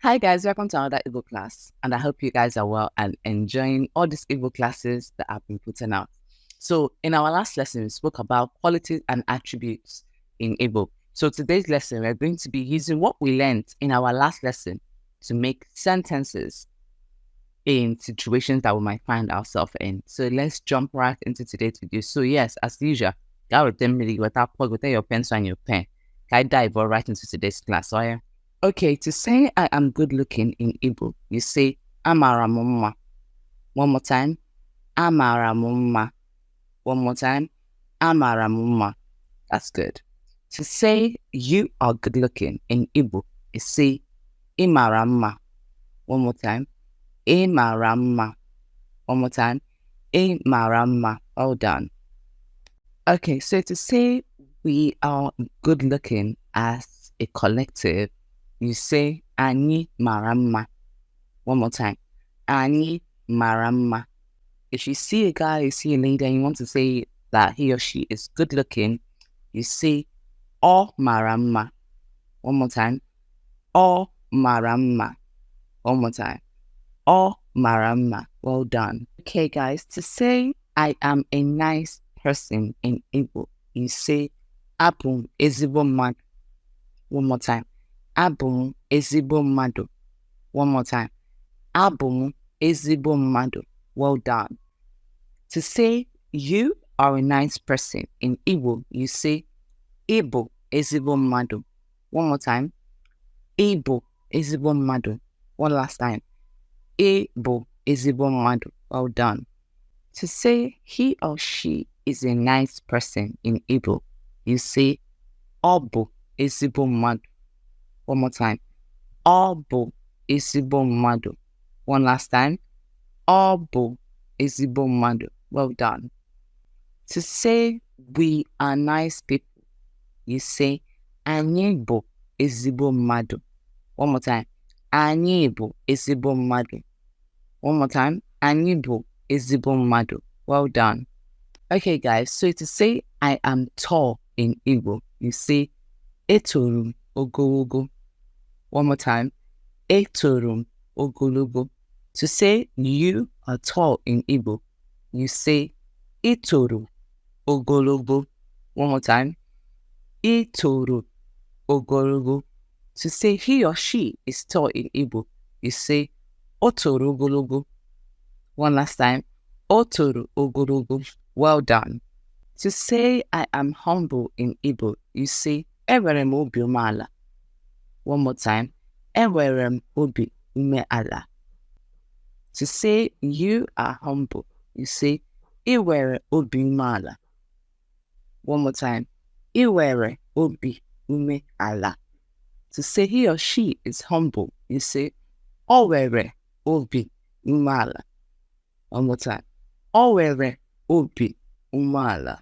Hi guys, welcome to another Igbo class, and I hope you guys are well and enjoying all these Igbo classes that I've been putting out. So in our last lesson, we spoke about qualities and attributes in Igbo. So today's lesson, we're going to be using what we learned in our last lesson to make sentences in situations that we might find ourselves in. So let's jump right into today's video. So yes, as usual, go with them really without your pencil and your pen. I dive right into today's class. So yeah. Okay, to say I am good looking in Igbo, you say Amara mumma. One more time. Amara mumma. One more time. Amara mumma. That's good. To say you are good looking in Igbo, you say Imara mma. One more time. Imara mma. One more time. Imara mma. All done. Okay, so to say we are good looking as a collective, you say Anyị mara mma. One more time. Anyị mara mma. If you see a guy, you see a lady, and you want to say that he or she is good looking, you say Ọ mara mma. One more time. Ọ mara mma. One more time. Ọ mara mma. Well done. Okay, guys, to say I am a nice person in Igbo, you say Abụ ezigbo mmadụ. One more time. Abụ ezigbo mmadụ. One more time. Abụ ezigbo mmadụ. Well done. To say you are a nice person in Igbo, you say Ịbụ ezigbo mmadụ. One more time. Ịbụ ezigbo mmadụ. One last time. Ịbụ ezigbo mmadụ. Well done. To say he or she is a nice person in Igbo, you say Ọ bụ ezigbo mmadụ. One more time. Ọ bụ ezigbo mmadụ. One last time. Ọ bụ ezigbo mmadụ. Well done. To say we are nice people, you say Anyị bụ ezigbo mmadụ. One more time. Anyị bụ ezigbo mmadụ. One more time. Anyị bụ ezigbo mmadụ. Well done. Okay, guys. So to say I am tall in Igbo, you say Etoru m ogologo. One more time. Etoru m ogologo. To say you are tall in Igbo, you say Itoru ogologo. One more time. Itoru ogologo. To say he or she is tall in Igbo, you say Otoru ogologo. One last time. Otoru ogologo. Well done. To say I am humble in Igbo, you say Enwere m obi umeala. One more time. Enwere m obi umeala. To say you are humble, you say Iwere obi umeala. One more time. Iwere obi umeala. To say he or she is humble, you say Owere obi umeala. One more time. Owere obi umeala.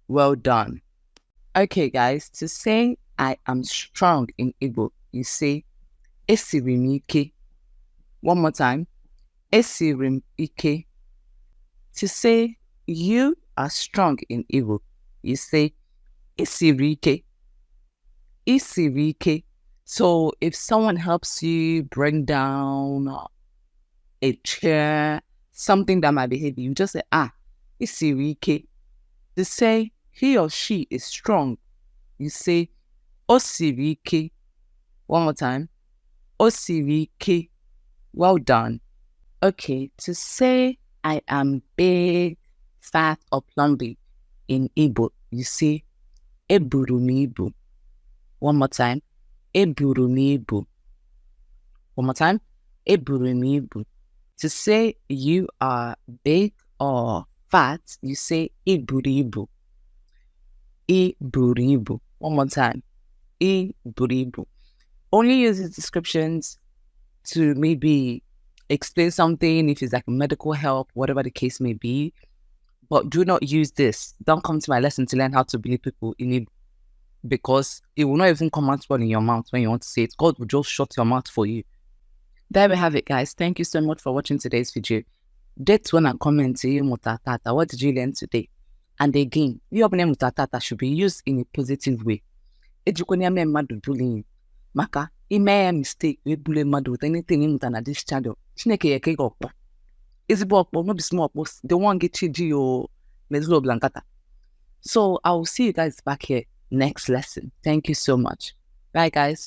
Well done. Okay, guys, to say I am strong in Igbo, you say Esiri m ike. One more time. Esiri m ike. To say you are strong in Igbo, you say Isiri ike. Isiri ike. So if someone helps you bring down a chair, something that might be heavy, you just say, Isiri ike. To say he or she is strong, you say Osiri ike. One more time. Osiri ike. Well done. Okay, to say I am big, fat, or plumpy in Igbo, you say Eburu m ibu. One more time. Eburu m ibu. One more time. Eburu m ibu. To say you are big or fat, you say Iburu ibu. Iburu ibu. One more time. Iburu ibu. Only use these descriptions to maybe explain something, if it's like medical help, whatever the case may be. But do not use this. Don't come to my lesson to learn how to believe people in it, because it will not even come out well in your mouth when you want to say it. God will just shut your mouth for you. There we have it, guys. Thank you so much for watching today's video. Date one and comment to you, Mutatata. What did you learn today? And again, your name Mutatata should be used in a positive way. Ejikonyame madu bullying. Maka ime mistake we bule mmadụ with anything ịmụta na this channel, Chineke ya eke gị ọkpọ ezigbo ọkpọ, no be small ọkpọ, the one get chiji o mezilo blankata. So I will see you guys back here next lesson. Thank you so much. Bye guys.